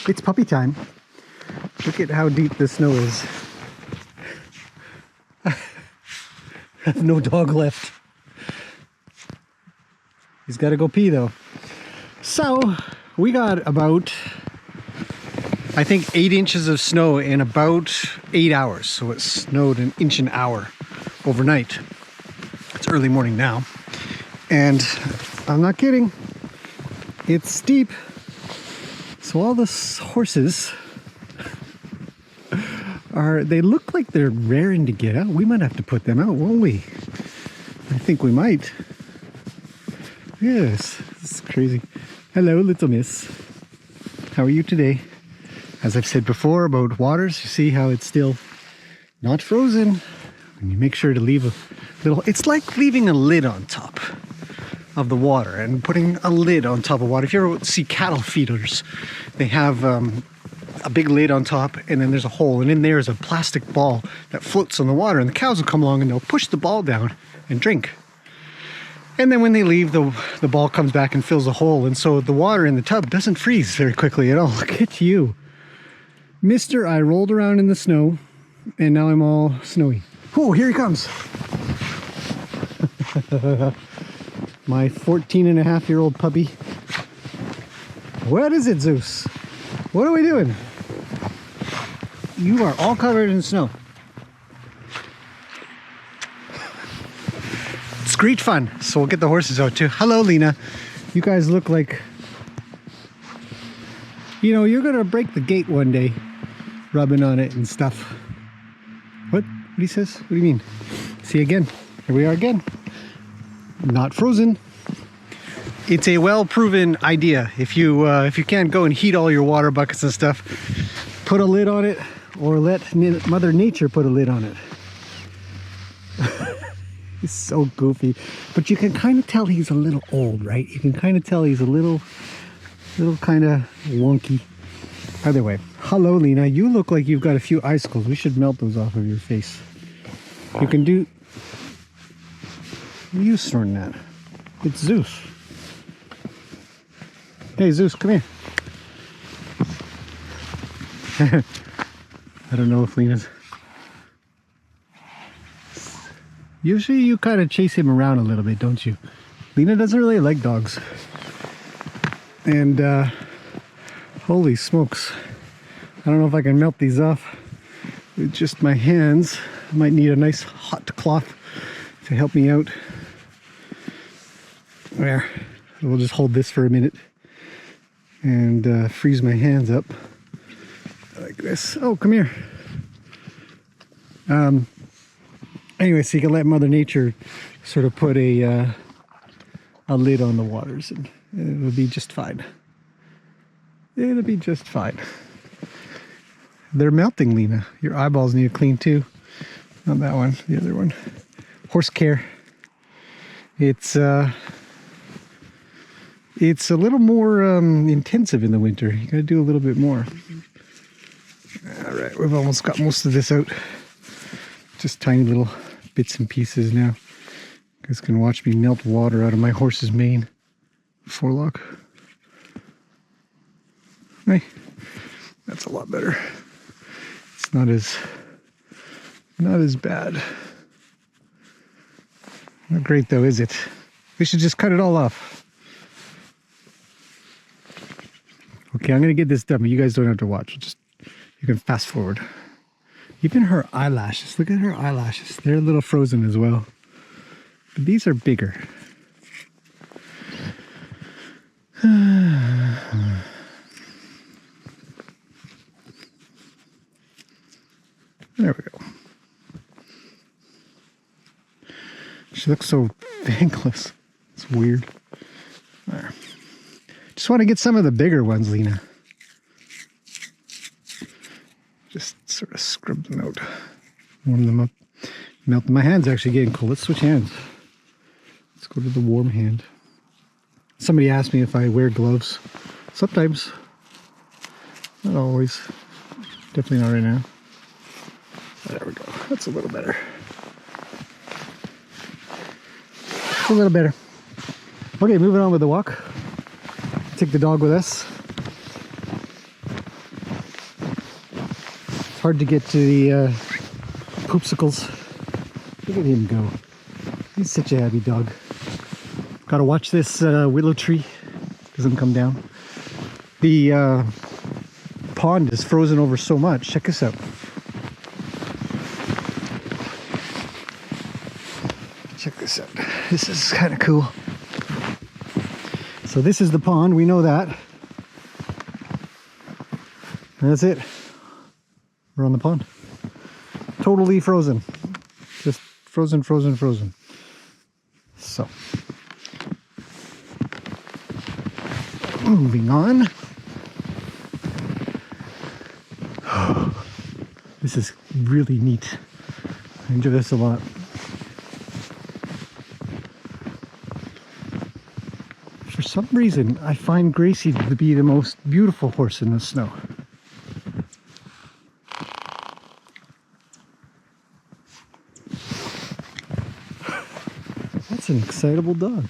It's puppy time. Look at how deep the snow is. Have no dog left. He's got to go pee though. So we got about, I think, 8 inches of snow in about 8 hours. So it snowed an inch an hour overnight. It's early morning now. And I'm not kidding. It's steep. So all the horses they look like they're raring to get out. We might have to put them out, won't we? I think we might. Yes, this is crazy. Hello, little miss. How are you today? As I've said before about waters, you see how it's still not frozen. And you make sure to leave a little, it's like leaving a lid on top of the water and putting a lid on top of water. If you ever see cattle feeders, they have a big lid on top, and then there's a hole, and in there is a plastic ball that floats on the water, and the cows will come along and they'll push the ball down and drink. And then when they leave, the ball comes back and fills the hole, and so the water in the tub doesn't freeze very quickly at all. Look at you. Mister, I rolled around in the snow, and now I'm all snowy. Oh, here he comes. My 14-and-a-half-year-old puppy. What is it, Zeus? What are we doing? You are all covered in snow. It's great fun. So we'll get the horses out too. Hello, Lena. You guys look like, you know, you're gonna break the gate one day, rubbing on it and stuff. What he says? What do you mean? See, again, here we are again. Not frozen. It's a well-proven idea. If you can't go and heat all your water buckets and stuff, put a lid on it, or let Mother Nature put a lid on it. He's so goofy, but you can kind of tell he's a little old, right? You can kind of tell he's a little kind of wonky. Either way, hello, Lena. You look like you've got a few icicles. We should melt those off of your face. You can do. What are you snorting at? It's Zeus. Hey, Zeus, come here. I don't know if Lena's... Usually you kind of chase him around a little bit, don't you? Lena doesn't really like dogs. And, holy smokes. I don't know if I can melt these off with just my hands. I might need a nice hot cloth to help me out. There. We'll just hold this for a minute and freeze my hands up like this. Oh, come here. Anyway, so you can let Mother Nature sort of put a lid on the waters, and it'll be just fine. It'll be just fine. They're melting, Lena. Your eyeballs need to clean too. Not that one, the other one. Horse care. It's a little more intensive in the winter. You gotta do a little bit more. All right, we've almost got most of this out. Just tiny little bits and pieces now. You guys can watch me melt water out of my horse's mane. Forelock. Hey, that's a lot better. It's not as bad. Not great though, is it? We should just cut it all off. Okay, I'm gonna get this done, but you guys don't have to watch. You can fast forward. Even her eyelashes, look at her eyelashes. They're a little frozen as well. But these are bigger. There we go. She looks so thankless. It's weird. There. Just want to get some of the bigger ones, Lena. Just sort of scrub them out. Warm them up. Melt them. My hand's actually getting cold. Let's switch hands. Let's go to the warm hand. Somebody asked me if I wear gloves. Sometimes. Not always. Definitely not right now. There we go. That's a little better. A little better. Okay, moving on with the walk. Take the dog with us. It's hard to get to the poopsicles. Look at him go. He's such a happy dog. Gotta watch this willow tree. Doesn't come down. The pond is frozen over so much. Check this out. Check this out. This is kind of cool. So this is the pond. We know that. And that's it. We're on the pond. Totally frozen. Just frozen, frozen, frozen. So. Moving on. This is really neat. I enjoy this a lot. For some reason, I find Gracie to be the most beautiful horse in the snow. That's an excitable dog.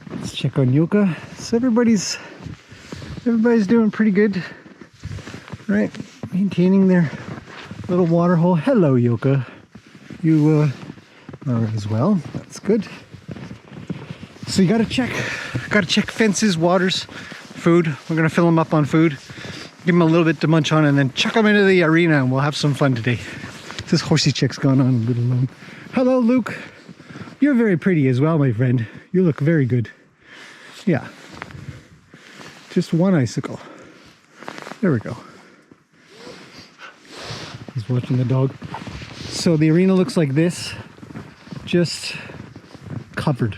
Let's check on Yoka. So everybody's doing pretty good, right? Maintaining their little water hole. Hello, Yoka. You are as well. That's good. So you gotta check fences, waters, food. We're gonna fill them up on food, give them a little bit to munch on, and then chuck them into the arena, and we'll have some fun today. This Horsey check's gone on a little long. Hello, Luke. You're very pretty as well, my friend. You look very good. Yeah. Just one icicle. There we go. He's watching the dog. So the arena looks like this, just covered.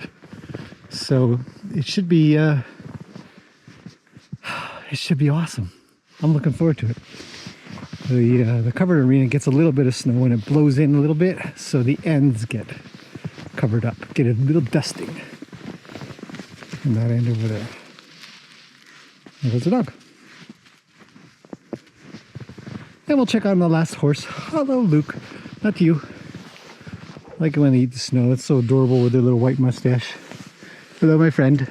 So it should be awesome. I'm looking forward to it. The covered arena gets a little bit of snow and it blows in a little bit, so the ends get covered up, get a little dusting. And that end over there. There goes the dog. And we'll check on the last horse. Hello, Luke. Not you. I like it when they eat the snow. It's so adorable with their little white mustache. Hello, my friend.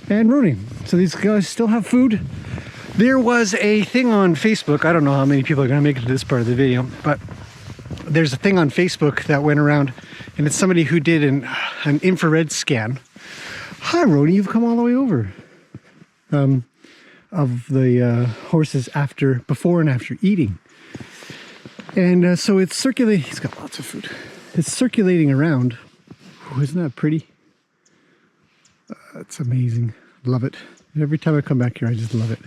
And Rooney. So these guys still have food. There was a thing on Facebook. I don't know how many people are going to make it to this part of the video, but there's a thing on Facebook that went around, and it's somebody who did an infrared scan. Hi, Rooney. You've come all the way over. Of the horses before and after eating. And so it's circulating. He's got lots of food. It's circulating around. Oh, isn't that pretty? It's amazing. Love it. Every time I come back here, I just love it.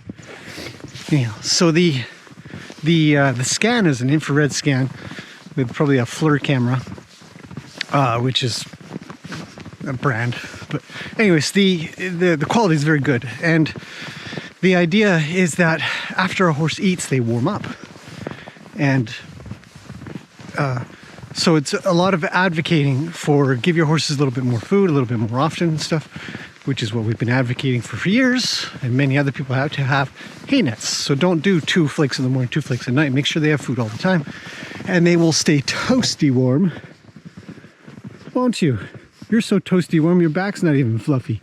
Anyhow, so the scan is an infrared scan with probably a FLIR camera, which is a brand. But anyways, the quality is very good. And the idea is that after a horse eats, they warm up. And so it's a lot of advocating for give your horses a little bit more food, a little bit more often and stuff, which is what we've been advocating for years. And many other people have to have hay nets. So don't do 2 flakes in the morning, 2 flakes at night. Make sure they have food all the time. And they will stay toasty warm. Won't you? You're so toasty warm, your back's not even fluffy.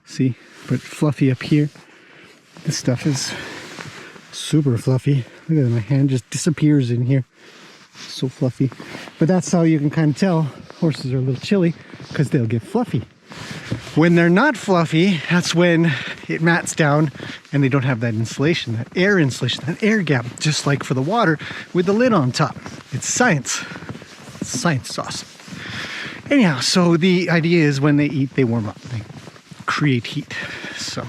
See? But fluffy up here. This stuff is super fluffy. Look at that, my hand just disappears in here. So fluffy. But that's how you can kind of tell horses are a little chilly, because they'll get fluffy. When they're not fluffy, that's when it mats down and they don't have that insulation, that air insulation, that air gap, just like for the water with the lid on top. It's science. It's science sauce. Anyhow, so the idea is when they eat, they warm up. They create heat. So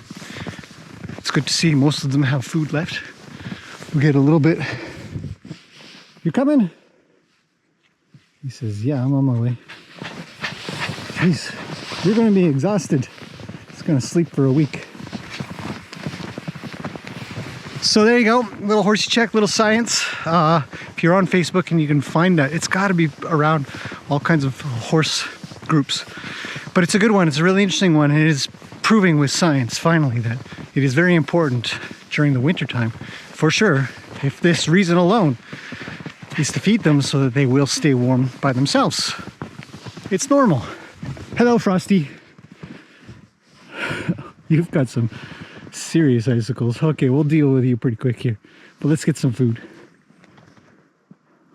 it's good to see most of them have food left. We'll get a little bit. You coming? He says, yeah, I'm on my way. Jeez, you're going to be exhausted. It's going to sleep for a week. So there you go, little horsey check, little science. If you're on Facebook and you can find that, it's got to be around all kinds of horse groups. But it's a good one, it's a really interesting one, and it is proving with science, finally, that it is very important during the winter time, for sure, if this reason alone is to feed them so that they will stay warm by themselves. It's normal. Hello, Frosty. You've got some serious icicles. Okay, we'll deal with you pretty quick here. But let's get some food.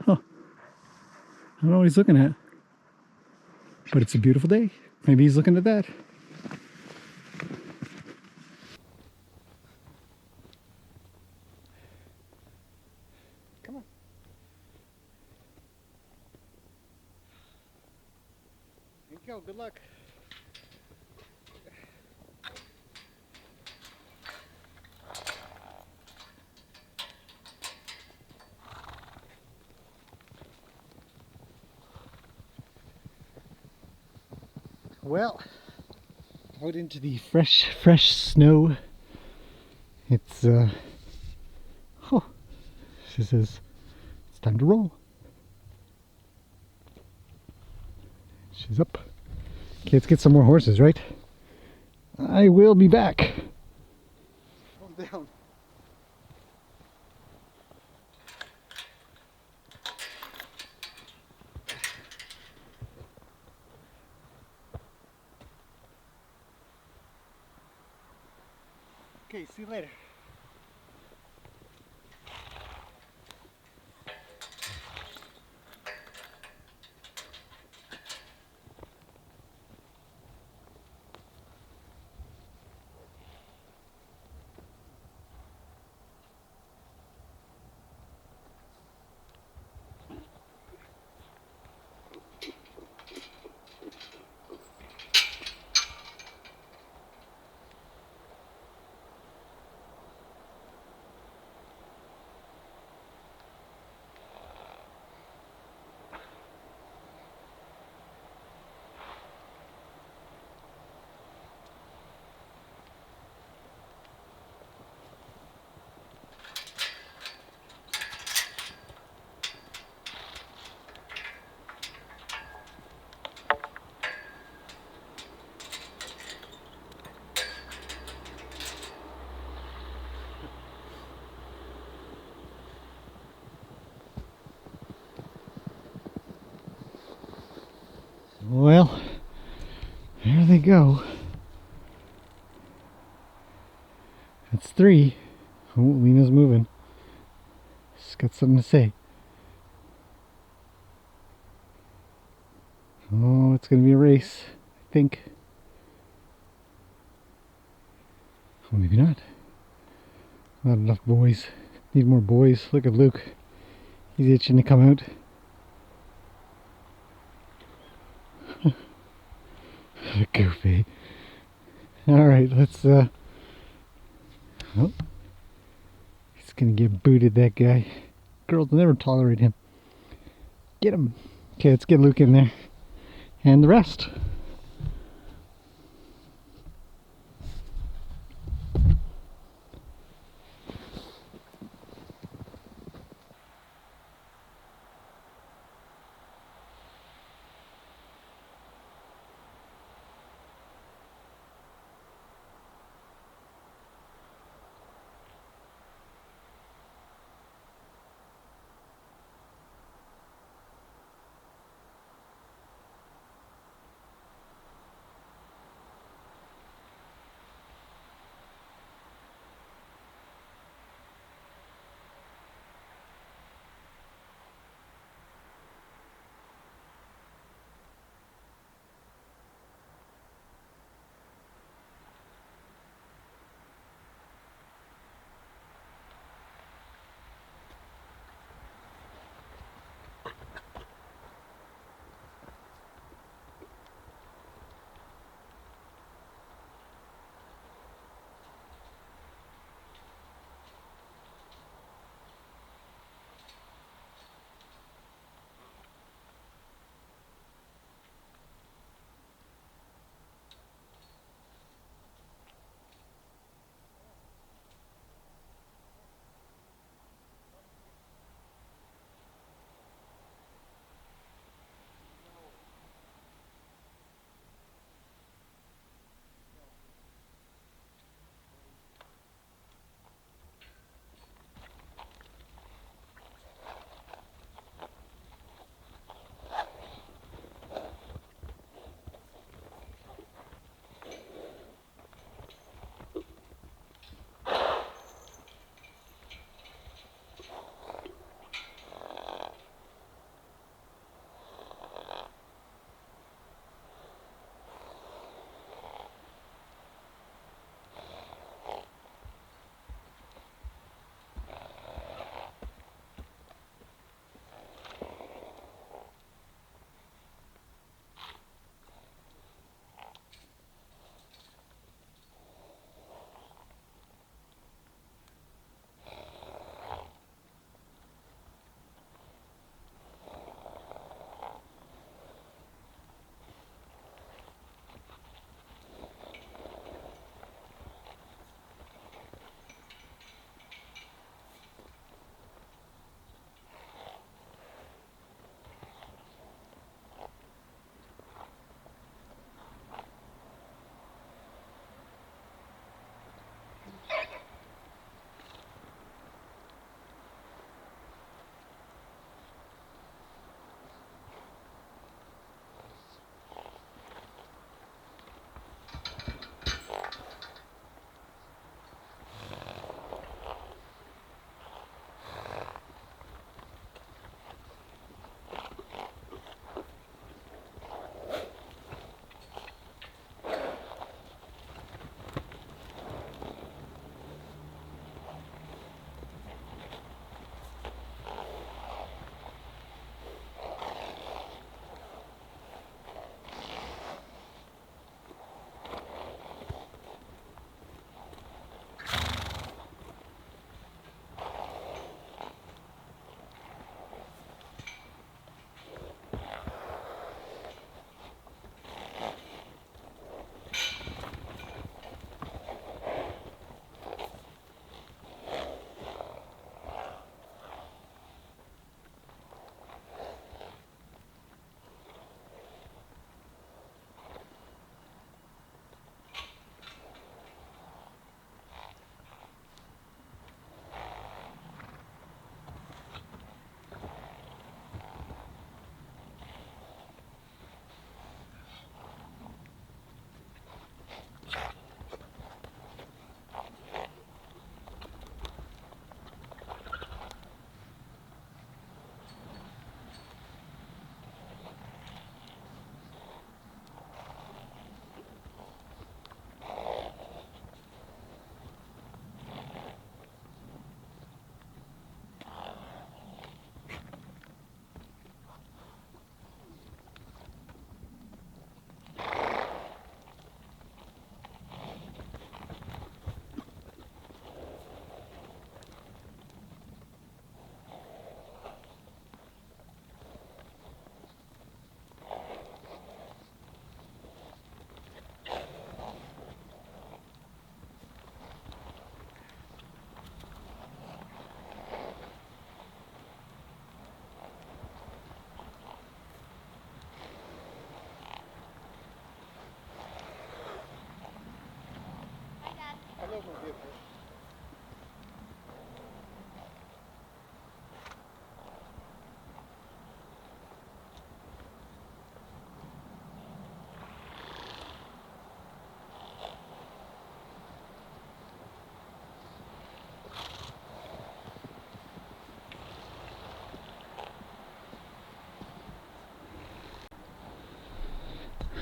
Huh. I don't know what he's looking at. But it's a beautiful day. Maybe he's looking at that. Come on. There you go. Good luck. Well, out into the fresh snow. It's she says it's time to roll. She's up. Okay, let's get some more horses, right? I will be back. Calm down. Okay, see you later. Well, there they go. That's 3. Oh, Lena's moving. She's got something to say. Oh, it's going to be a race, I think. Oh, maybe not. Not enough boys. Need more boys. Look at Luke. He's itching to come out. Goofy. Alright, let's oh. He's gonna get booted, that guy. Girls will never tolerate him. Get him. Okay, let's get Luke in there. And the rest.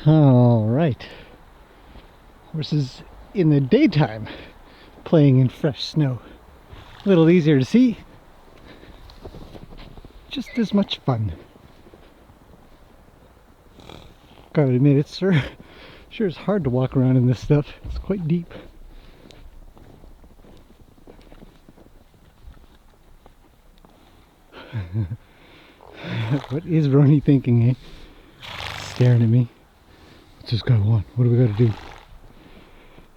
All right. Horses in the daytime playing in fresh snow. A little easier to see. Just as much fun. Gotta admit, it's sure is hard to walk around in this stuff. It's quite deep. What is Ronnie thinking, eh? Staring at me. What's this guy want? What do we gotta do?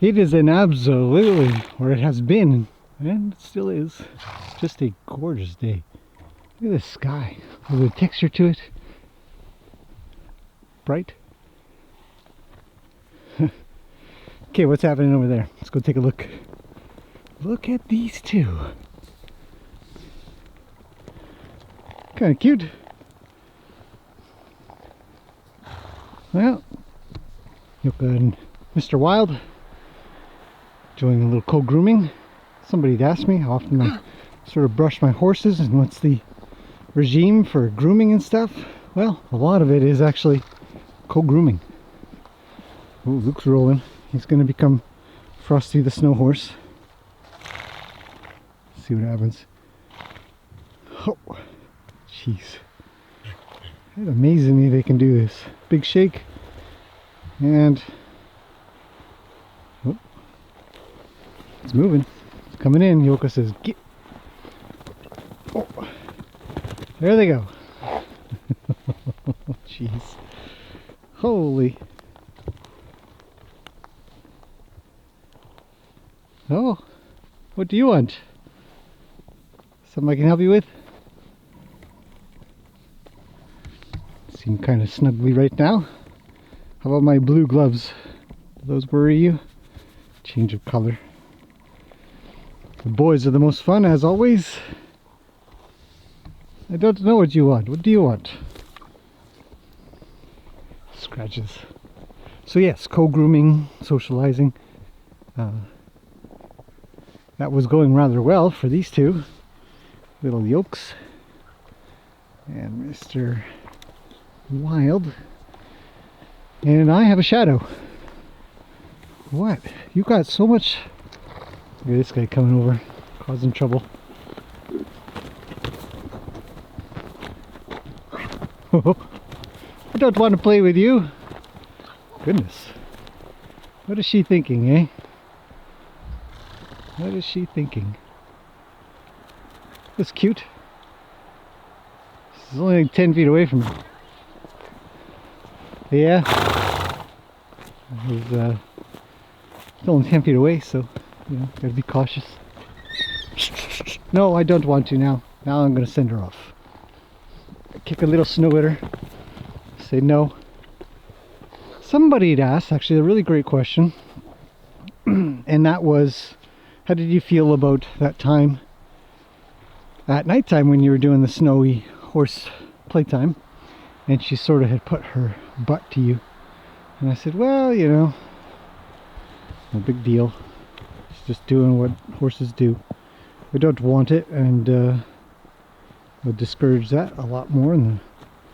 It is an absolutely, or it has been, and it still is, just a gorgeous day. Look at this sky. With a texture to it. Bright. Okay, what's happening over there? Let's go take a look. Look at these two. Kind of cute. Well, Yucca and Mr. Wild doing a little co-grooming. Somebody had asked me how often I sort of brush my horses and what's the regime for grooming and stuff. Well, a lot of it is actually co-grooming. Oh, Luke's rolling. He's going to become Frosty the Snow Horse. See what happens. Oh, jeez. It's amazing me they can do this. Big shake. And oh, it's moving. It's coming in. Yoko says, get. Oh, there they go. Jeez. Holy. Oh, what do you want? Something I can help you with? Seem kind of snuggly right now. How about my blue gloves? Do those worry you? Change of color. The boys are the most fun, as always. I don't know what you want. What do you want? Scratches. So yes, co-grooming, socializing. That was going rather well for these two little yolks. And Mr. Wild. And I have a shadow. What? You got so much. Look at this guy coming over, causing trouble. I don't want to play with you. Goodness. What is she thinking, eh? What is she thinking? That's cute. This is only like 10 feet away from me. Yeah. He's still only 10 feet away, so you know, gotta be cautious. No, I don't want to now. Now I'm gonna send her off. Kick a little snow at her. Say no. Somebody had asked, actually, a really great question, and that was, how did you feel about that time at nighttime when you were doing the snowy horse playtime? And she sort of had put her butt to you. And I said, well, you know, no big deal. It's just doing what horses do. We don't want it, and I'll discourage that a lot more in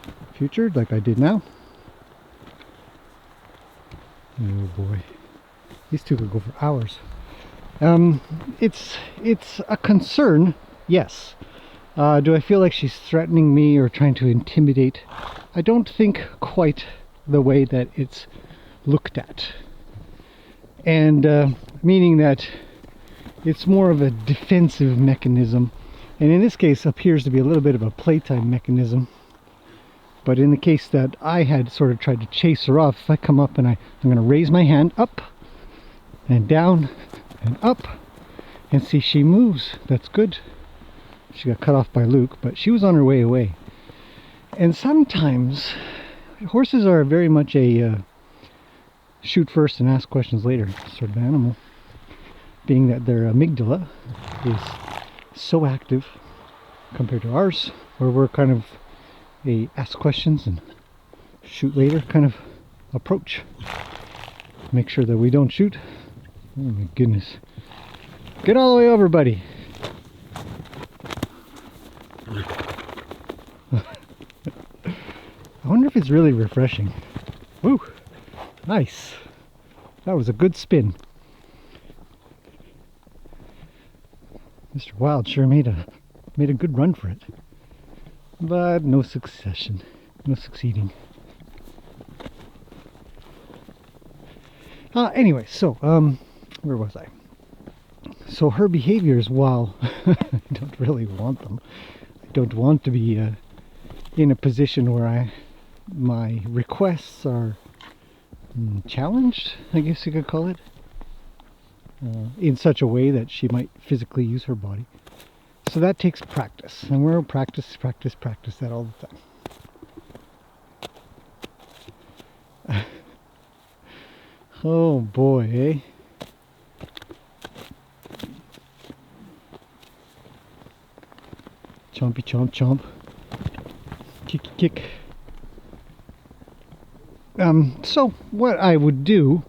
the future, like I did now. Oh boy. These two could go for hours. It's a concern, yes. Do I feel like she's threatening me or trying to intimidate? I don't think quite the way that it's looked at. And meaning that it's more of a defensive mechanism. And in this case appears to be a little bit of a playtime mechanism. But in the case that I had sort of tried to chase her off, if I come up and I'm going to raise my hand up and down and up and see she moves. That's good. She got cut off by Luke, but she was on her way away. And sometimes horses are very much a shoot first and ask questions later sort of animal. being that their amygdala is so active compared to ours, where we're kind of a ask questions and shoot later kind of approach. Make sure that we don't shoot. Oh my goodness. Get all the way over, buddy. I wonder if it's really refreshing. Woo! Nice. That was a good spin. Mr. Wild sure made a good run for it. But no succession. No succeeding. Anyway, so where was I? So her behaviors, while I don't really want them, I don't want to be in a position where my requests are challenged, I guess you could call it, in such a way that she might physically use her body. So that takes practice, and we'll practice that all the time. Oh boy, eh? Chompy chomp chomp. Kicky kick. So what I would do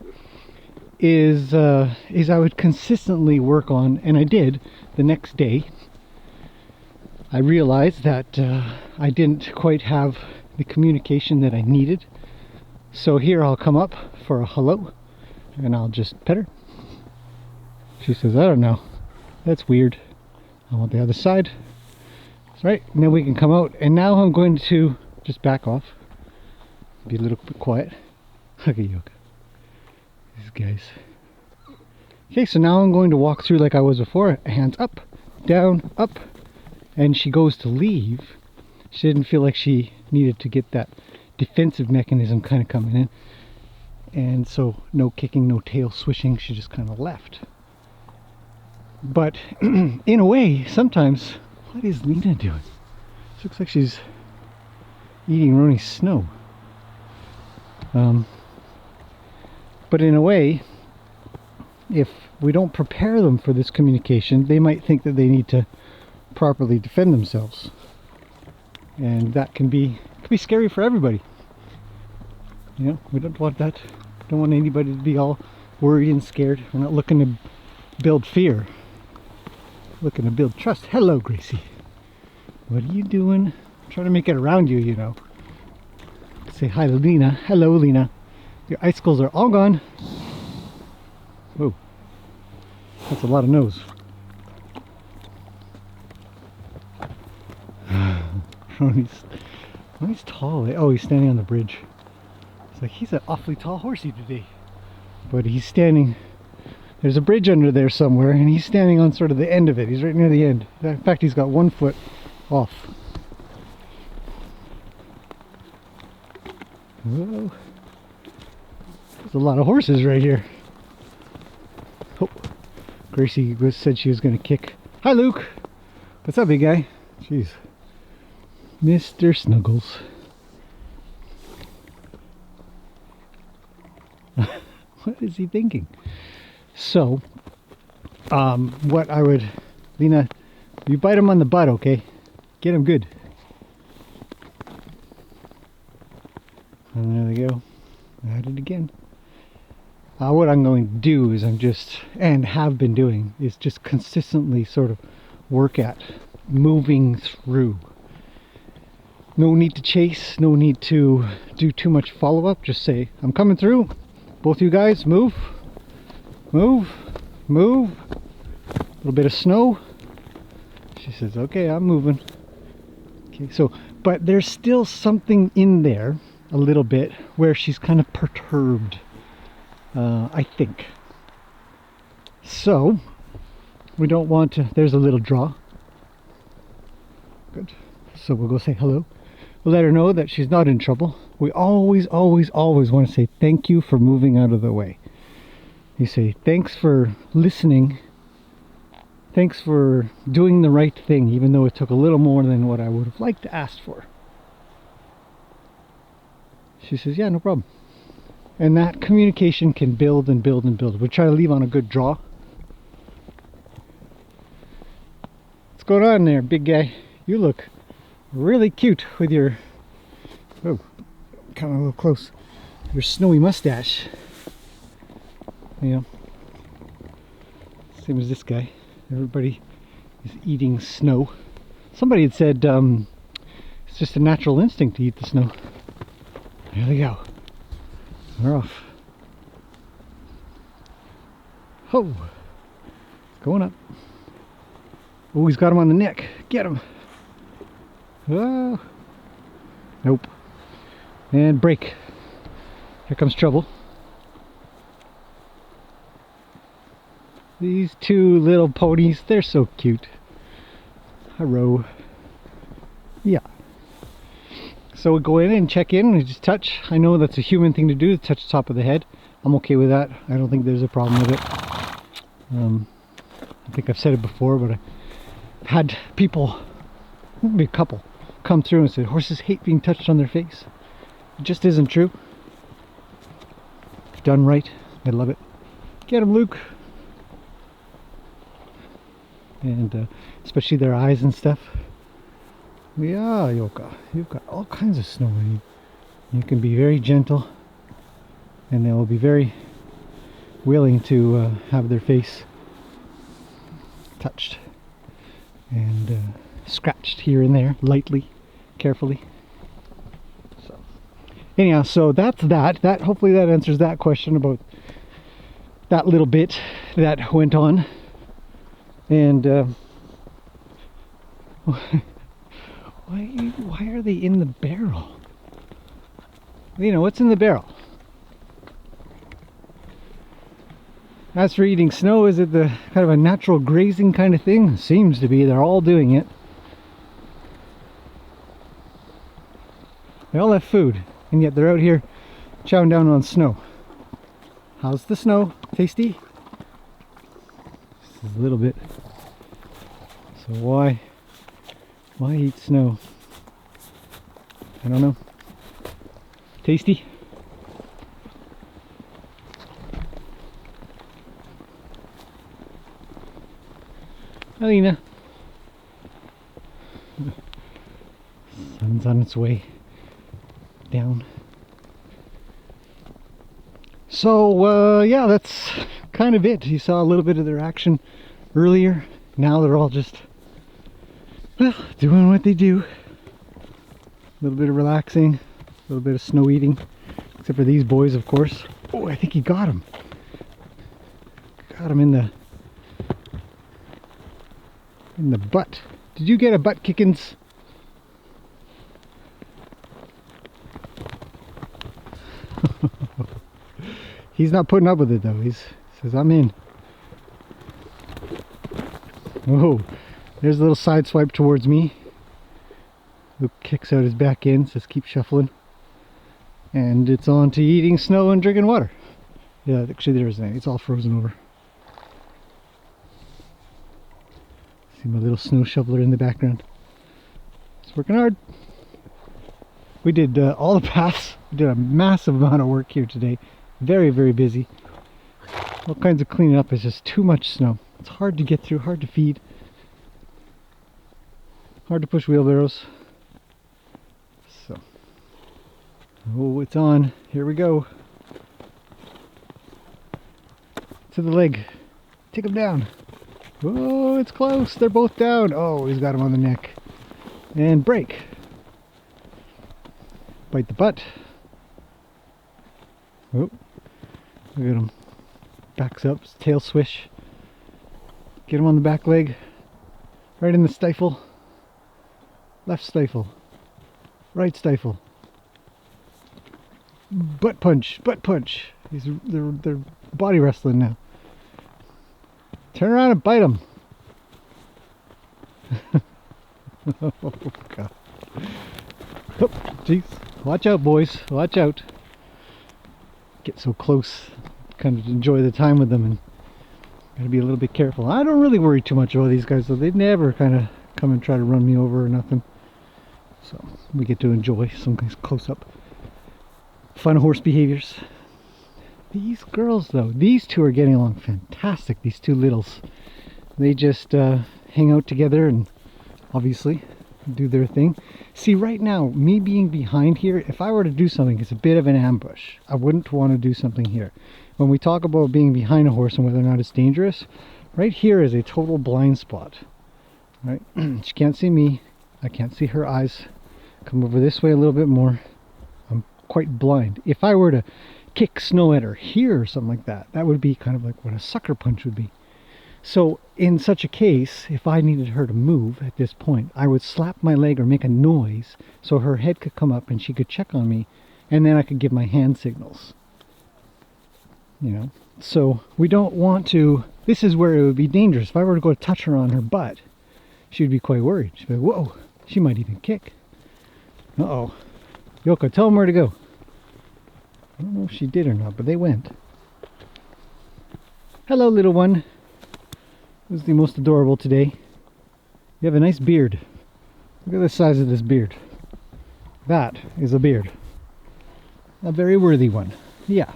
is I would consistently work on, and I did the next day. I realized that I didn't quite have the communication that I needed. So here I'll come up for a hello, and I'll just pet her. She says, I don't know. That's weird. I want the other side. That's right. And then we can come out. And now I'm going to just back off. Be a little bit quiet. Look at Yoga. These guys. Okay, so now I'm going to walk through like I was before. Hands up, down, up. And she goes to leave. She didn't feel like she needed to get that defensive mechanism kind of coming in. And so no kicking, no tail swishing. She just kind of left. But in a way, sometimes, what is Lena doing? She looks like she's eating Roni's snow. But in a way, if we don't prepare them for this communication, they might think that they need to properly defend themselves. And that can be scary for everybody. You know, we don't want that. Don't want anybody to be all worried and scared. We're not looking to build fear. We're looking to build trust. Hello, Gracie. What are you doing? I'm trying to make it around you, you know. Say hi to Lena. Hello, Lena. Your icicles are all gone. Whoa. That's a lot of nose. He's tall. Oh, he's standing on the bridge. It's like he's an awfully tall horsey today. But he's standing, there's a bridge under there somewhere, and he's standing on sort of the end of it. He's right near the end. In fact, he's got 1 foot off. Whoa. There's a lot of horses right here. Oh, Gracie said she was going to kick. Hi, Luke. What's up, big guy? Jeez. Mr. Snuggles. What is he thinking? So, what I would... Lena, you bite him on the butt, okay? Get him good. And there they go. At it again. What I'm going to do is and have been doing, is just consistently sort of work at moving through. No need to chase, no need to do too much follow-up. Just say, I'm coming through. Both you guys, move. Move. Move. A little bit of snow. She says, okay, I'm moving. Okay, so, but there's still something in there, a little bit, where she's kind of perturbed, I think. So, we don't want to, there's a little draw. Good. So we'll go say hello. We'll let her know that she's not in trouble. We always, always, always want to say thank you for moving out of the way. You say, thanks for listening. Thanks for doing the right thing, even though it took a little more than what I would have liked to ask for. She says, yeah, no problem. And that communication can build and build and build. We try to leave on a good draw. What's going on there, big guy? You look really cute with your, oh, kind of a little close, your snowy mustache. Yeah. Same as this guy. Everybody is eating snow. Somebody had said it's just a natural instinct to eat the snow. There we go. We're off. Oh, going up. Oh, he's got him on the neck. Get him. Oh. Nope. And break. Here comes trouble. These two little ponies, they're so cute. Hello. Yeah. So we go in and check in and just touch. I know that's a human thing to do, to touch the top of the head. I'm okay with that. I don't think there's a problem with it. I think I've said it before, but I've had people, maybe a couple, come through and say horses hate being touched on their face. It just isn't true. Done right, I love it. Get him, Luke. And especially their eyes and stuff. Yeah, Yoka, you've got all kinds of snow in you. You can be very gentle, and they will be very willing to have their face touched and scratched here and there, lightly, carefully. So anyhow, so that's that. Hopefully that answers that question about that little bit that went on. And why are they in the barrel? You know, what's in the barrel? As for eating snow, is it the kind of a natural grazing kind of thing? Seems to be. They're all doing it. They all have food, and yet they're out here chowing down on snow. How's the snow? Tasty? Just a little bit. So why eat snow? I don't know. Tasty? Alina. Sun's on its way down. So yeah, that's kind of it. You saw a little bit of their action earlier. Now they're all just, well, doing what they do. A little bit of relaxing, a little bit of snow eating, except for these boys, of course. Oh, I think he got him. Got him in the butt. Did you get a butt kickins? He's not putting up with it though. He says, I'm in. Oh, there's a little side swipe towards me. Luke kicks out his back end, says keep shuffling. And it's on to eating snow and drinking water. Yeah, actually there isn't any. It's all frozen over. See my little snow shoveler in the background. It's working hard. We did all the paths. We did a massive amount of work here today. Very, very busy. All kinds of cleaning up. It's just too much snow. It's hard to get through, hard to feed. Hard to push wheelbarrows. So, oh, it's on. Here we go. To the leg. Take him down. Oh, it's close. They're both down. Oh, he's got him on the neck. And break. Bite the butt. Oh, look at him. Backs up, tail swish. Get him on the back leg. Right in the stifle. Left stifle. Right stifle. Butt punch, butt punch. They're body wrestling now. Turn around and bite him. Oh God. Oh, jeez. Watch out, boys. Watch out. Get so close. Kind of enjoy the time with them, and gotta be a little bit careful. I don't really worry too much about these guys though. They never kind of come and try to run me over or nothing. So we get to enjoy some close up fun horse behaviors. These girls though, these two are getting along fantastic. These two littles. They just hang out together and obviously, do their thing. See, right now, me being behind here, if I were to do something, it's a bit of an ambush. I wouldn't want to do something here. When we talk about being behind a horse and whether or not it's dangerous, right here is a total blind spot. Right? She can't see me. I can't see her eyes. Come over this way a little bit more. I'm quite blind. If I were to kick snow at her here or something like that, that would be kind of like what a sucker punch would be. So in such a case, if I needed her to move at this point, I would slap my leg or make a noise so her head could come up and she could check on me, and then I could give my hand signals. You know, so we don't want to, this is where it would be dangerous. If I were to go touch her on her butt, she'd be quite worried. She'd be like, whoa, she might even kick. Uh-oh. Yoko, tell them where to go. I don't know if she did or not, but they went. Hello, little one. Who's the most adorable today? You have a nice beard. Look at the size of this beard. That is a beard. A very worthy one. Yeah.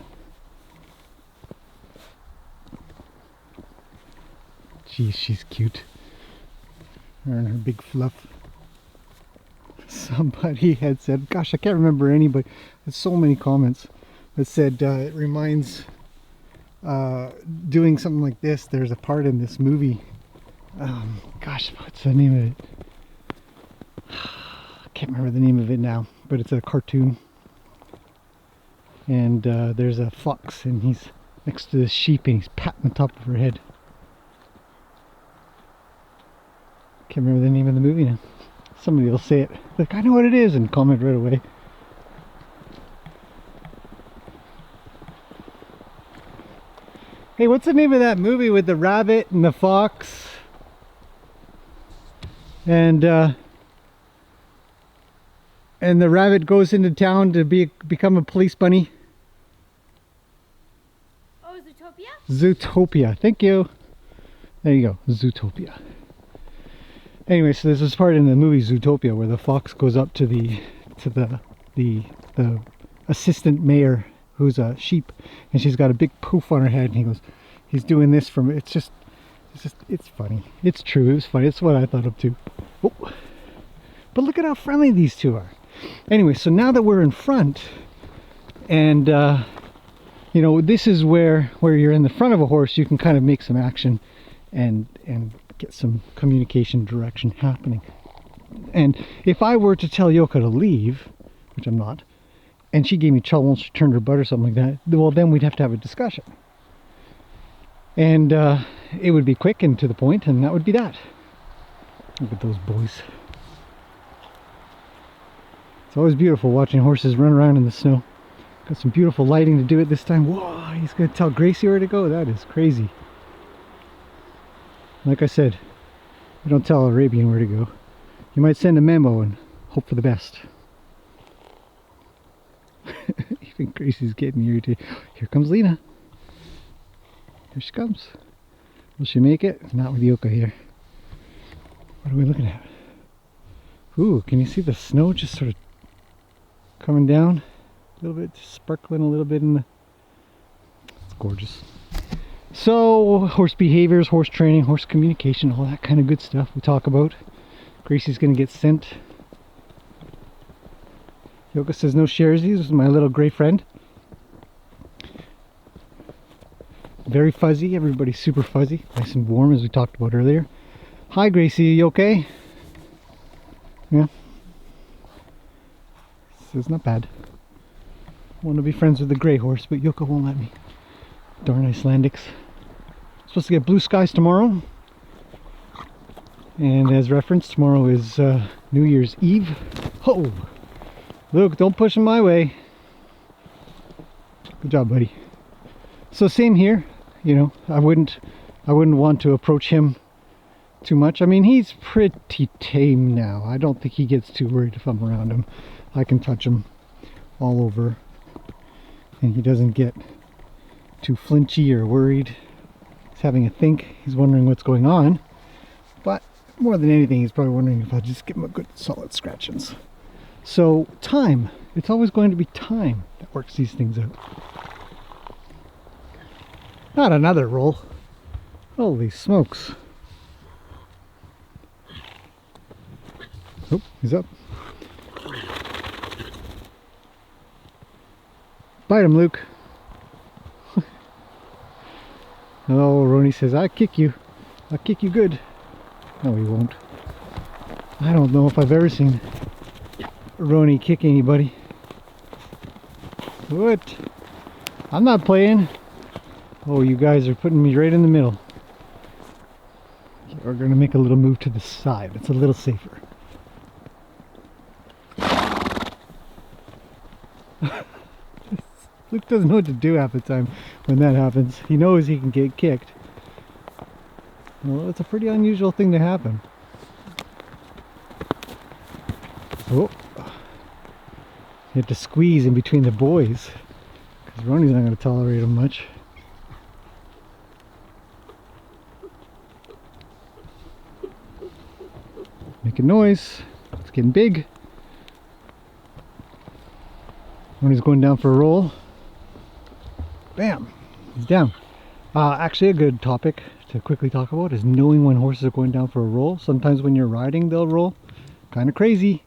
Geez, she's cute. Her and her big fluff. Somebody had said, gosh, I can't remember anybody. There's so many comments that said it reminds doing something like this. There's a part in this movie. Gosh, what's the name of it? I can't remember the name of it now, but it's a cartoon. And there's a fox, and he's next to the sheep, and he's patting the top of her head. Can't remember the name of the movie now. Somebody will say it. Like, I know what it is, and comment right away. Hey, what's the name of that movie with the rabbit and the fox? And the rabbit goes into town to become a police bunny. Oh, Zootopia? Zootopia. Thank you. There you go. Zootopia. Anyway, so there's this part in the movie Zootopia where the fox goes up to the assistant mayor, who's a sheep, and she's got a big poof on her head, and he goes, he's doing this from, it's funny. It's true. It was funny. It's what I thought of too. Oh. But look at how friendly these two are. Anyway, so now that we're in front, and you know, this is where you're in the front of a horse, you can kind of make some action and get some communication direction happening. And if I were to tell Yoko to leave, which I'm not, and she gave me trouble and she turned her butt or something like that, well, then we'd have to have a discussion. And it would be quick and to the point, and that would be that. Look at those boys. It's always beautiful watching horses run around in the snow. Got some beautiful lighting to do it this time. Whoa, he's going to tell Gracie where to go? That is crazy. Like I said, you don't tell Arabian where to go. You might send a memo and hope for the best. Even Gracie's getting irritated. Here comes Lena. Here she comes. Will she make it? Not with Yoko here. What are we looking at? Ooh, can you see the snow just sort of coming down? A little bit, sparkling a little bit in the... It's gorgeous. So, horse behaviors, horse training, horse communication, all that kind of good stuff we talk about. Gracie's going to get sent. Yoko says no sharesies. This is my little gray friend. Very fuzzy. Everybody's super fuzzy. Nice and warm, as we talked about earlier. Hi, Gracie. You okay? Yeah. This is not bad. I want to be friends with the gray horse, but Yoko won't let me. Darn Icelandics. Supposed to get blue skies tomorrow. And as referenced, tomorrow is New Year's Eve. Oh! Luke, don't push him my way. Good job, buddy. So same here. You know, I wouldn't want to approach him too much. I mean, he's pretty tame now. I don't think he gets too worried if I'm around him. I can touch him all over, and he doesn't get too flinchy or worried. He's having a think. He's wondering what's going on. But more than anything, he's probably wondering if I'll just give him a good solid scratchings. So time. It's always going to be time that works these things out. Not another roll. Holy smokes. Oh, he's up. Bite him, Luke. Oh, Roni says, I'll kick you. I'll kick you good. No, he won't. I don't know if I've ever seen Roni kick anybody. What? I'm not playing. Oh, you guys are putting me right in the middle. We're going to make a little move to the side. It's a little safer. Luke doesn't know what to do half the time when that happens. He knows he can get kicked. Well, it's a pretty unusual thing to happen. Oh, you have to squeeze in between the boys because Roni's not going to tolerate him much. Making noise. It's getting big. Roni's going down for a roll. Bam! He's down. Actually, a good topic to quickly talk about is knowing when horses are going down for a roll. Sometimes when you're riding, they'll roll. Kind of crazy,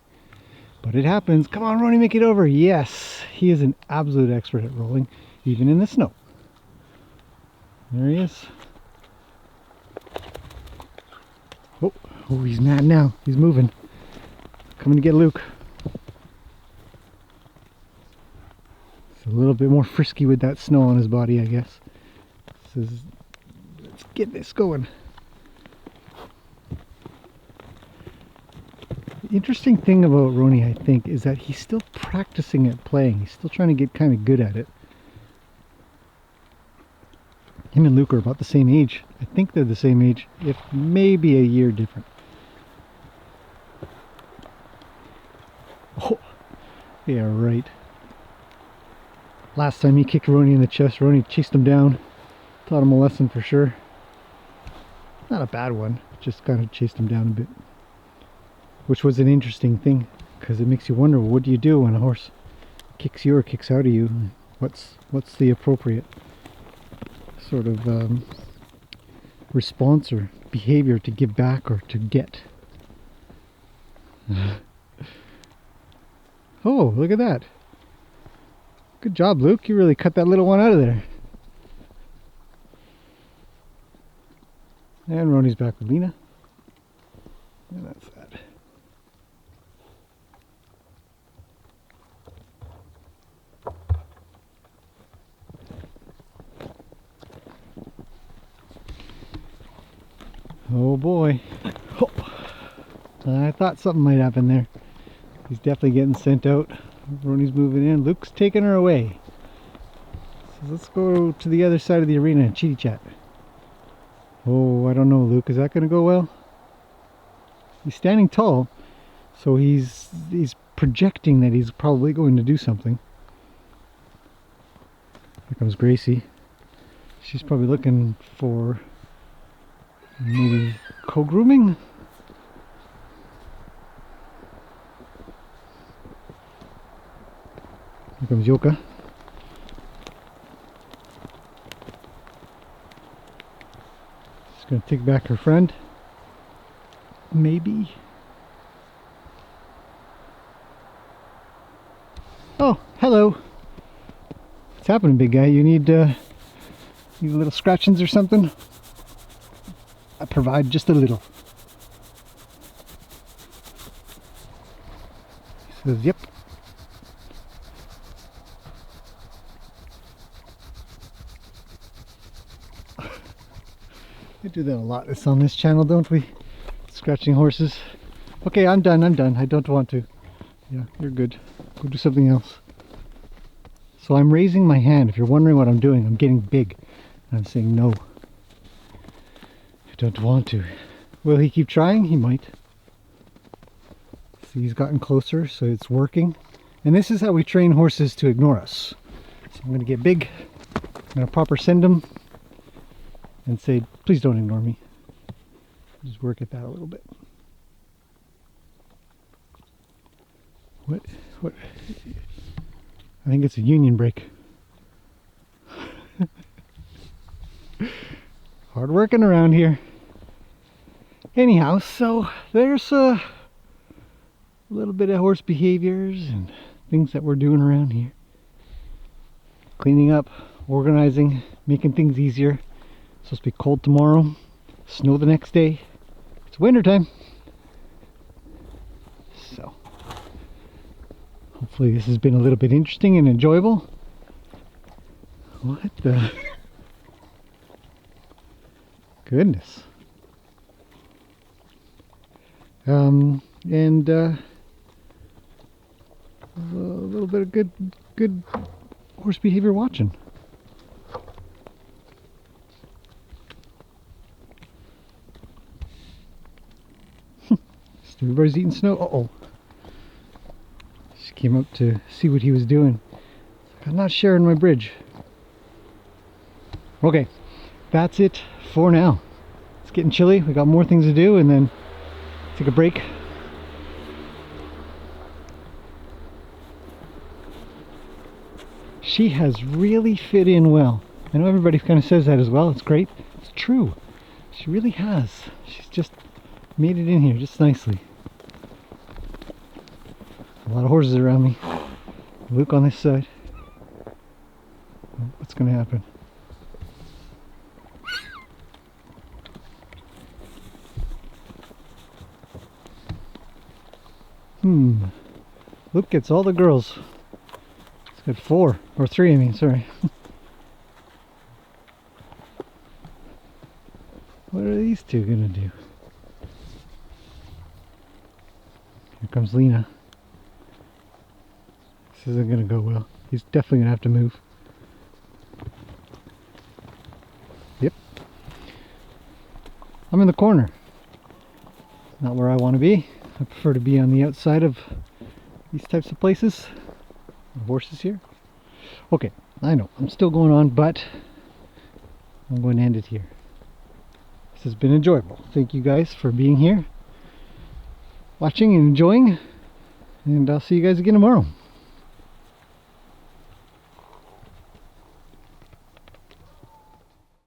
but it happens. Come on, Roni, make it over. Yes, he is an absolute expert at rolling, even in the snow. There he is. Oh, he's mad now. He's moving. Coming to get Luke. A little bit more frisky with that snow on his body, I guess. Let's get this going. The interesting thing about Roni, I think, is that he's still practicing at playing. He's still trying to get kind of good at it. Him and Luke are about the same age. I think they're the same age, if maybe a year different. Oh, yeah, right. Last time he kicked Roni in the chest, Roni chased him down. Taught him a lesson for sure. Not a bad one, just kind of chased him down a bit. Which was an interesting thing, because it makes you wonder, well, what do you do when a horse kicks you or kicks out of you? What's the appropriate sort of response or behavior to give back or to get? Oh, look at that. Good job, Luke. You really cut that little one out of there. And Roni's back with Lena. And that's that. Oh boy. Oh. I thought something might happen there. He's definitely getting sent out. Roni's moving in. Luke's taking her away. So let's go to the other side of the arena and chitty chat. Oh, I don't know, Luke. Is that going to go well? He's standing tall, so he's projecting that he's probably going to do something. Here comes Gracie. She's probably looking for maybe co-grooming. Here comes Yoka. She's going to take back her friend. Maybe. Oh, hello. What's happening, big guy? You need little scratchings or something? I provide just a little. He says, yep. We do that a lot. It's on this channel, don't we? Scratching horses. Okay, I'm done. I don't want to. Yeah, you're good. Go do something else. So I'm raising my hand. If you're wondering what I'm doing, I'm getting big. I'm saying no. I don't want to. Will he keep trying? He might. See, he's gotten closer, so it's working. And this is how we train horses to ignore us. So I'm going to get big. I'm going to proper send him. And say, please don't ignore me. Just work at that a little bit. What? I think it's a union break. Hard working around here. Anyhow, so there's a little bit of horse behaviors and things that we're doing around here. Cleaning up, organizing, making things easier. It's supposed to be cold tomorrow, snow the next day. It's winter time. So hopefully this has been a little bit interesting and enjoyable. What the goodness. And a little bit of good horse behavior watching. Everybody's eating snow. Uh-oh. She came up to see what he was doing. I'm not sharing my bridge. Okay, that's it for now. It's getting chilly. We got more things to do and then take a break. She has really fit in well. I know everybody kind of says that as well. It's great. It's true. She really has. She's just made it in here just nicely. A lot of horses around me. Luke on this side. What's going to happen? Luke gets all the girls. It's got 4 or 3. I mean, sorry. What are these two gonna do? Here comes Lena. This isn't gonna go well. He's definitely gonna have to move. Yep. I'm in the corner. Not where I want to be. I prefer to be on the outside of these types of places. The horses here. Okay, I know I'm still going on, but I'm going to end it here. This has been enjoyable. Thank you guys for being here, watching and enjoying, and I'll see you guys again tomorrow.